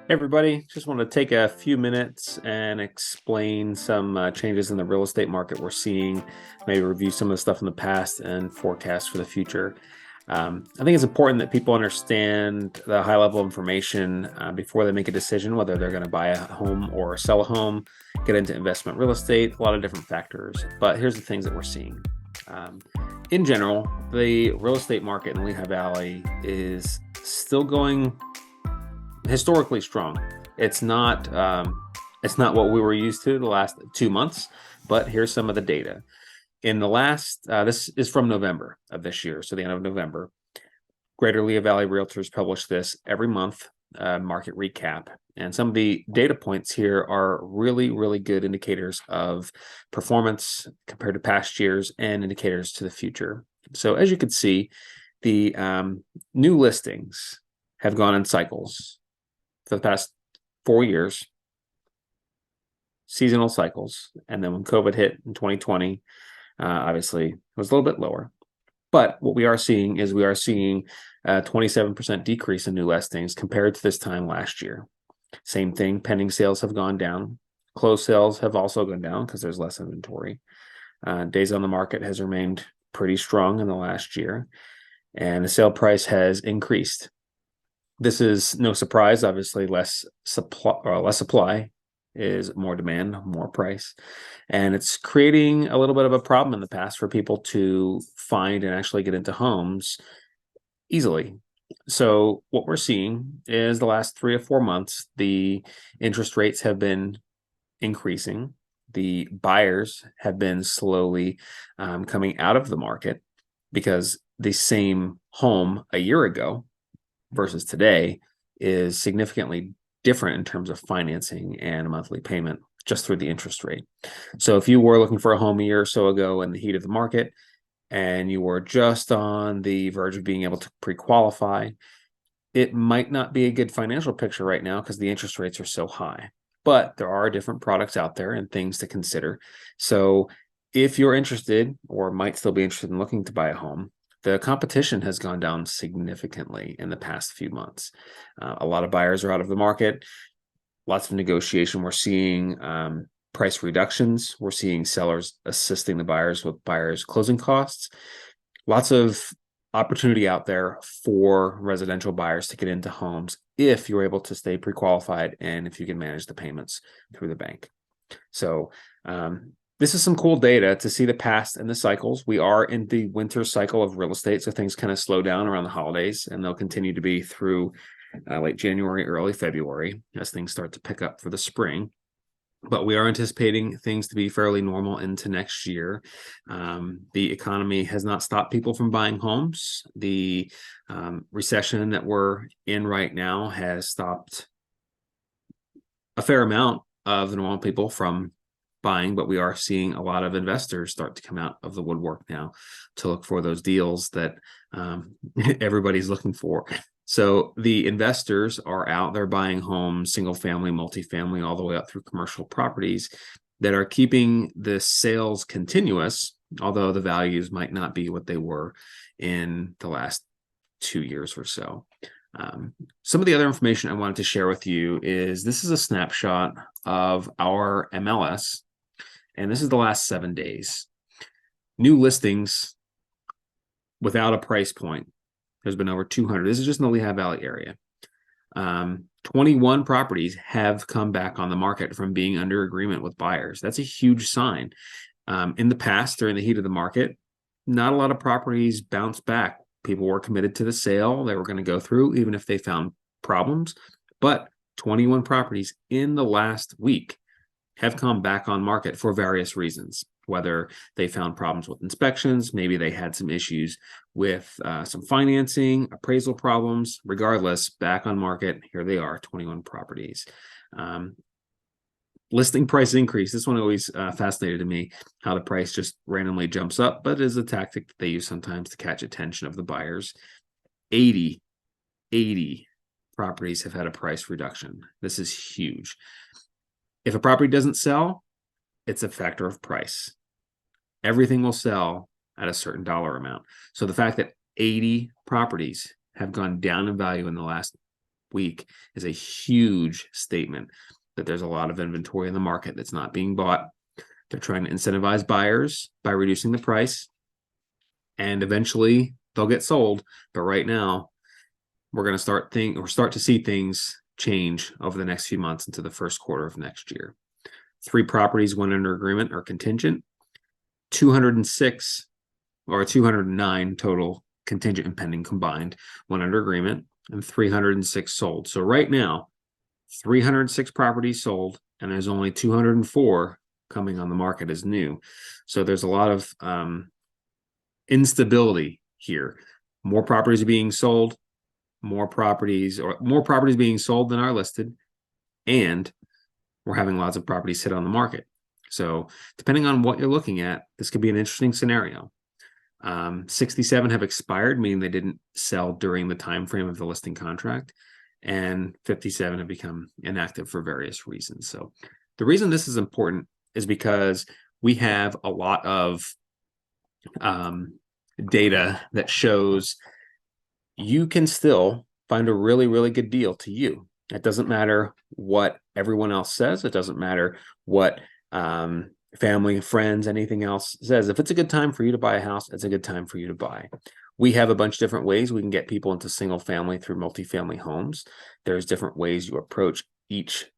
Hey everybody, just want to take a few minutes and explain some changes in the real estate market we're seeing, maybe review some of the stuff in the past and forecast for the future. I think it's important that people understand the high level information before they make a decision, whether they're going to buy a home or sell a home, get into investment real estate, a lot of different factors. But here's the things that we're seeing. Um, in general, the real estate market in Lehigh Valley is still going historically strong. It's not it's not what we were used to the last 2 months, but here's some of the data. In the last this is from November of this year, so the end of November. Greater Lehigh Valley Realtors publish this every month, market recap. And some of the data points here are really, really good indicators of performance compared to past years and indicators to the future. So as you can see, the new listings have gone in cycles for the past 4 years, seasonal cycles. And then when COVID hit in 2020, obviously it was a little bit lower. But what we are seeing is a 27% decrease in new listings compared to this time last year. Same thing, pending sales have gone down. Closed sales have also gone down because there's less inventory. Days on the market has remained pretty strong in the last year, and the sale price has increased. This is no surprise. Obviously, less supply is more demand, more price. And it's creating a little bit of a problem in the past for people to find and actually get into homes easily. So what we're seeing is the last 3 or 4 months, the interest rates have been increasing. The buyers have been slowly coming out of the market because the same home a year ago versus today is significantly different in terms of financing and a monthly payment just through the interest rate. So if you were looking for a home a year or so ago in the heat of the market and you were just on the verge of being able to pre-qualify, it might not be a good financial picture right now because the interest rates are so high. But there are different products out there and things to consider. So if you're interested or might still be interested in looking to buy a home, the competition has gone down significantly in the past few months. A lot of buyers are out of the market, lots of negotiation. We're seeing price reductions. We're seeing sellers assisting the buyers with buyers' closing costs. Lots of opportunity out there for residential buyers to get into homes if you're able to stay pre-qualified and if you can manage the payments through the bank. So this is some cool data to see the past and the cycles. We are in the winter cycle of real estate, so things kind of slow down around the holidays, and they'll continue to be through late January, early February as things start to pick up for the spring. But we are anticipating things to be fairly normal into next year. The economy has not stopped people from buying homes. The recession that we're in right now has stopped a fair amount of the normal people from buying, but we are seeing a lot of investors start to come out of the woodwork now to look for those deals that everybody's looking for. So the investors are out there buying homes, single family, multifamily, all the way up through commercial properties that are keeping the sales continuous, although the values might not be what they were in the last 2 years or so. Some of the other information I wanted to share with you is this is a snapshot of our MLS, and this is the last 7 days. New listings without a price point. There's been over 200. This is just in the Lehigh Valley area. 21 properties have come back on the market from being under agreement with buyers. That's a huge sign. In the past, during the heat of the market, not a lot of properties bounced back. People were committed to the sale they were going to go through, even if they found problems. But 21 properties in the last week have come back on market for various reasons, whether they found problems with inspections, maybe they had some issues with some financing, appraisal problems. Regardless, back on market, here they are, 21 properties. Listing price increase. This one always fascinated me, how the price just randomly jumps up, but it is a tactic that they use sometimes to catch attention of the buyers. 80 properties have had a price reduction. This is huge. If a property doesn't sell, it's a factor of price. Everything will sell at a certain dollar amount. So the fact that 80 properties have gone down in value in the last week is a huge statement that there's a lot of inventory in the market that's not being bought. They're trying to incentivize buyers by reducing the price, and eventually they'll get sold. But right now, we're going to start to see things change over the next few months into the first quarter of next year. 3 properties went under agreement or contingent, 206 or 209 total contingent and pending combined went under agreement, and 306 sold. So right now, 306 properties sold, and there's only 204 coming on the market as new. So there's a lot of instability here. More properties are being sold, more properties being sold than are listed, and we're having lots of properties sit on the market. So depending on what you're looking at, this could be an interesting scenario. 67 have expired, meaning they didn't sell during the time frame of the listing contract, and 57 have become inactive for various reasons. So the reason this is important is because we have a lot of data that shows you can still find a really, really good deal to you. It doesn't matter what everyone else says. It doesn't matter what family, friends, anything else says. If it's a good time for you to buy a house, it's a good time for you to buy. We have a bunch of different ways we can get people into single family through multifamily homes. There's different ways you approach each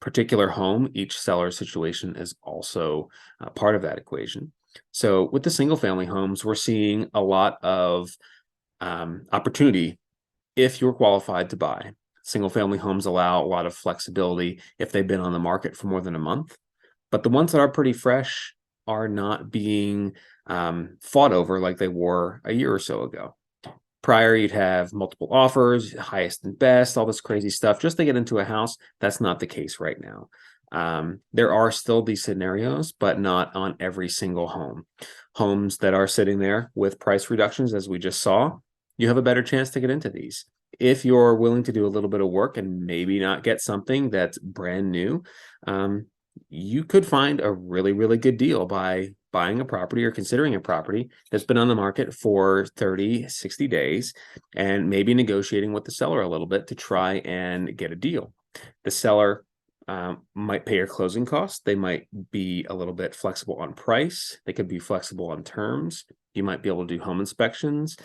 particular home. Each seller situation is also part of that equation. So with the single family homes, we're seeing a lot of opportunity if you're qualified to buy. Single family homes allow a lot of flexibility if they've been on the market for more than a month. But the ones that are pretty fresh are not being fought over like they were a year or so ago. Prior, you'd have multiple offers, highest and best, all this crazy stuff just to get into a house. That's not the case right now. There are still these scenarios, but not on every single home. Homes that are sitting there with price reductions, as we just saw, you have a better chance to get into these. If you're willing to do a little bit of work and maybe not get something that's brand new, you could find a really, really good deal by buying a property or considering a property that's been on the market for 30, 60 days and maybe negotiating with the seller a little bit to try and get a deal. The seller might pay your closing costs. They might be a little bit flexible on price. They could be flexible on terms. You might be able to do home inspections,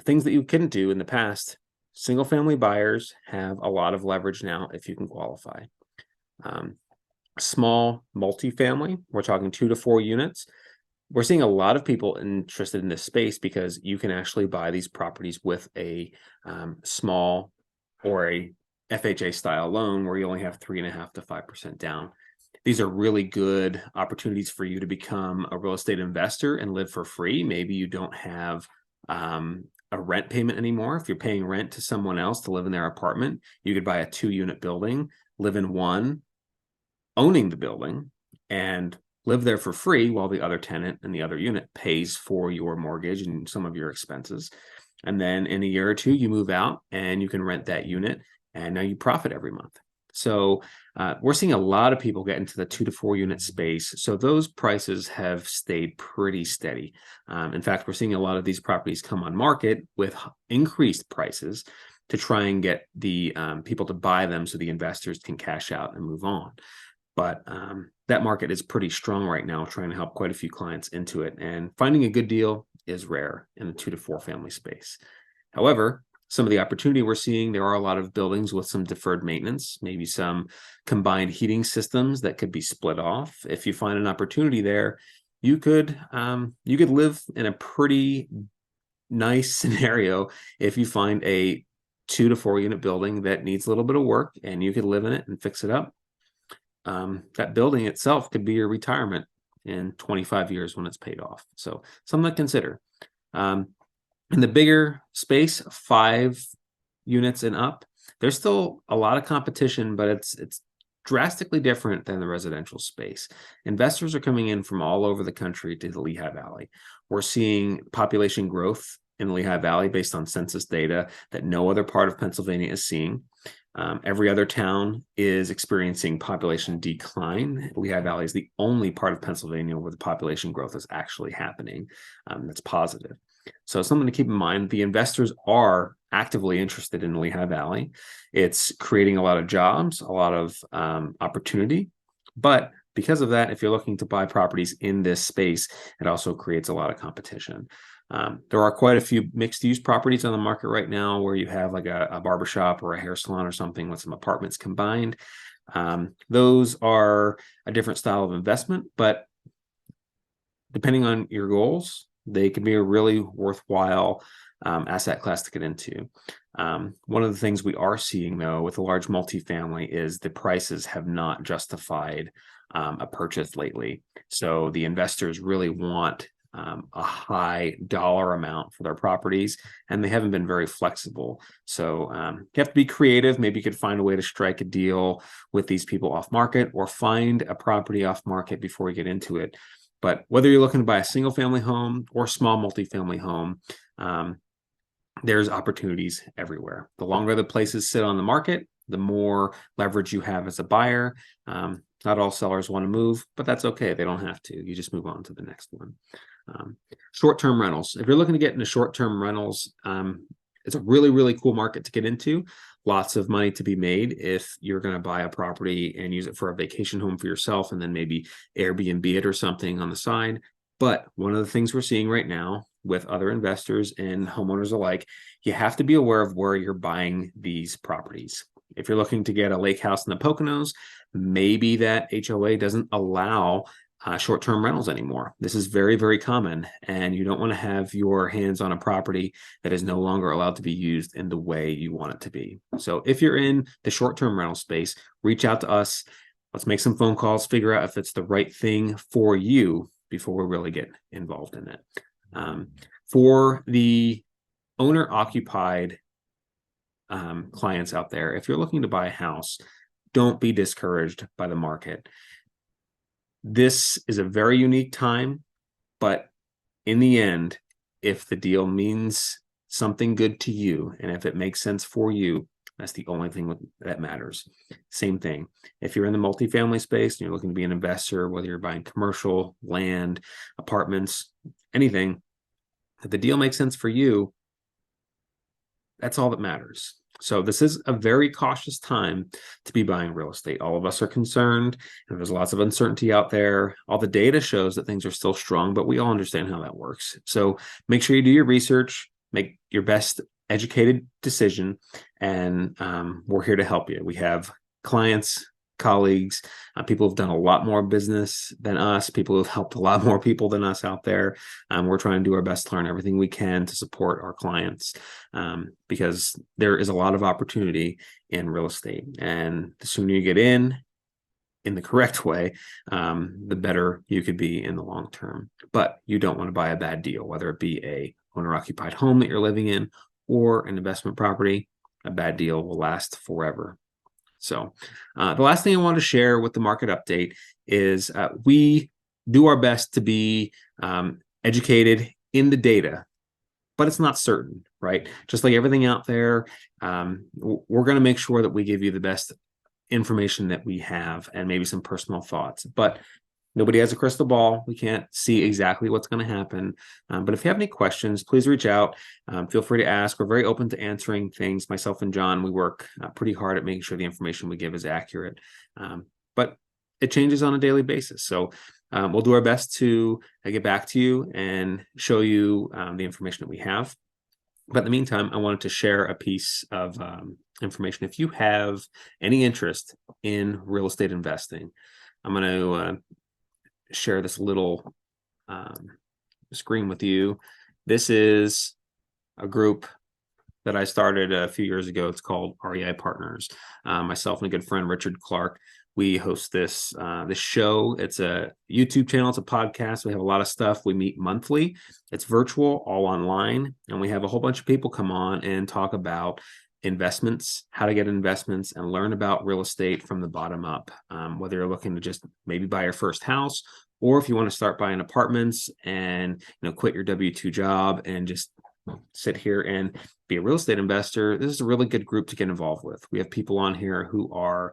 things that you couldn't do in the past. Single family buyers have a lot of leverage now if you can qualify. Small multifamily, we're talking 2 to 4 units. We're seeing a lot of people interested in this space because you can actually buy these properties with a small or a FHA style loan where you only have 3.5% to 5% down. These are really good opportunities for you to become a real estate investor and live for free. Maybe you don't have a rent payment anymore. If you're paying rent to someone else to live in their apartment, you could buy a 2-unit building, live in one, owning the building, and live there for free while the other tenant and the other unit pays for your mortgage and some of your expenses. And then in a year or two, you move out and you can rent that unit, and now you profit every month. So we're seeing a lot of people get into the 2 to 4 unit space. So those prices have stayed pretty steady. In fact, we're seeing a lot of these properties come on market with increased prices to try and get the people to buy them so the investors can cash out and move on. But that market is pretty strong right now, trying to help quite a few clients into it. And finding a good deal is rare in the 2 to 4 family space. However, some of the opportunity we're seeing, there are a lot of buildings with some deferred maintenance, maybe some combined heating systems that could be split off. If you find an opportunity there, you could live in a pretty nice scenario if you find a 2 to 4 unit building that needs a little bit of work and you could live in it and fix it up. That building itself could be your retirement in 25 years when it's paid off. So something to consider. In the bigger space, 5 units and up, there's still a lot of competition, but it's drastically different than the residential space. Investors are coming in from all over the country to the Lehigh Valley. We're seeing population growth in Lehigh Valley based on census data that no other part of Pennsylvania is seeing. Every other town is experiencing population decline. Lehigh Valley is the only part of Pennsylvania where the population growth is actually happening. That's positive. So something to keep in mind, the investors are actively interested in Lehigh Valley. It's creating a lot of jobs, a lot of opportunity. But because of that, if you're looking to buy properties in this space, it also creates a lot of competition. There are quite a few mixed use properties on the market right now where you have like a barbershop or a hair salon or something with some apartments combined. Those are a different style of investment, but depending on your goals, they can be a really worthwhile asset class to get into. One of the things we are seeing, though, with a large multifamily is the prices have not justified a purchase lately. So the investors really want a high dollar amount for their properties, and they haven't been very flexible. So you have to be creative. Maybe you could find a way to strike a deal with these people off market, or find a property off market before you get into it. But whether you're looking to buy a single family home or small multifamily home, there's opportunities everywhere. The longer the places sit on the market, the more leverage you have as a buyer. Not all sellers want to move, but that's okay. They don't have to. You just move on to the next one. Short-term rentals. If you're looking to get into short-term rentals, it's a really, really cool market to get into. Lots of money to be made if you're going to buy a property and use it for a vacation home for yourself, and then maybe Airbnb it or something on the side. But one of the things we're seeing right now with other investors and homeowners alike, you have to be aware of where you're buying these properties. If you're looking to get a lake house in the Poconos, maybe that HOA doesn't allow short-term rentals anymore. This is very, very common, and you don't want to have your hands on a property that is no longer allowed to be used in the way you want it to be. So if you're in the short-term rental space, reach out to us. Let's make some phone calls, figure out if it's the right thing for you before we really get involved in it. For the owner-occupied clients out there, if you're looking to buy a house, don't be discouraged by the market. This is a very unique time, but in the end, if the deal means something good to you, and if it makes sense for you, that's the only thing that matters. Same thing. If you're in the multifamily space and you're looking to be an investor, whether you're buying commercial, land, apartments, anything, if the deal makes sense for you, that's all that matters. So this is a very cautious time to be buying real estate. All of us are concerned, and there's lots of uncertainty out there. All the data shows that things are still strong, but we all understand how that works. So make sure you do your research, make your best educated decision, and we're here to help you. We have clients, colleagues, people who've done a lot more business than us, people who've helped a lot more people than us out there. We're trying to do our best to learn everything we can to support our clients, because there is a lot of opportunity in real estate, and the sooner you get in the correct way, the better you could be in the long term. But you don't want to buy a bad deal, whether it be a owner-occupied home that you're living in or an investment property. A bad deal will last forever. So the last thing I want to share with the market update is we do our best to be educated in the data, but it's not certain, right? Just like everything out there, we're going to make sure that we give you the best information that we have, and maybe some personal thoughts. But nobody has a crystal ball. We can't see exactly what's going to happen. But if you have any questions, please reach out. Feel free to ask. We're very open to answering things. Myself and John, we work pretty hard at making sure the information we give is accurate. But it changes on a daily basis. So we'll do our best to get back to you and show you the information that we have. But in the meantime, I wanted to share a piece of information. If you have any interest in real estate investing, I'm going to share this little screen with you. This is a group that I started a few years ago. It's called REI Partners. Myself and a good friend, Richard Clark, we host this show. It's a YouTube channel. It's a podcast. We have a lot of stuff. We meet monthly. It's virtual, all online. And we have a whole bunch of people come on and talk about investments, how to get investments, and learn about real estate from the bottom up. Whether you're looking to just maybe buy your first house, or if you want to start buying apartments and quit your W-2 job and just sit here and be a real estate investor, this is a really good group to get involved with. We have people on here who are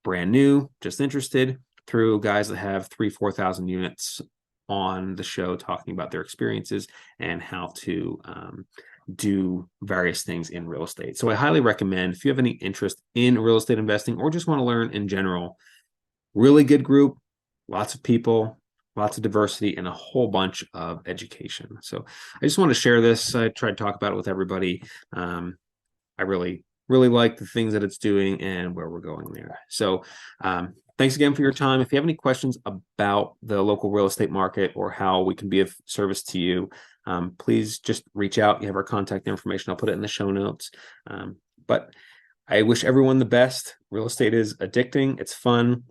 brand new, just interested, through guys that have 3,000-4,000 units on the show talking about their experiences and how to do various things in real estate. So I highly recommend, if you have any interest in real estate investing or just want to learn in general, really good group, lots of people, lots of diversity, and a whole bunch of education. So I just want to share this. I try to talk about it with everybody. I really like the things that it's doing and where we're going there. So thanks again for your time. If you have any questions about the local real estate market or how we can be of service to you, please just reach out. You have our contact information. I'll put it in the show notes. But I wish everyone the best. Real estate is addicting. It's fun.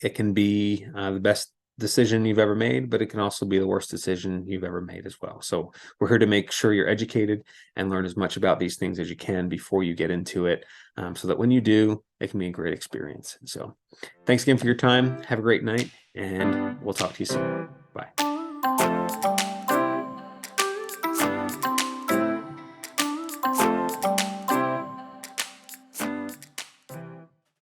It can be the best decision you've ever made, but it can also be the worst decision you've ever made as well. So we're here to make sure you're educated and learn as much about these things as you can before you get into it, so that when you do, it can be a great experience. So thanks again for your time. Have a great night, and we'll talk to you soon. Bye.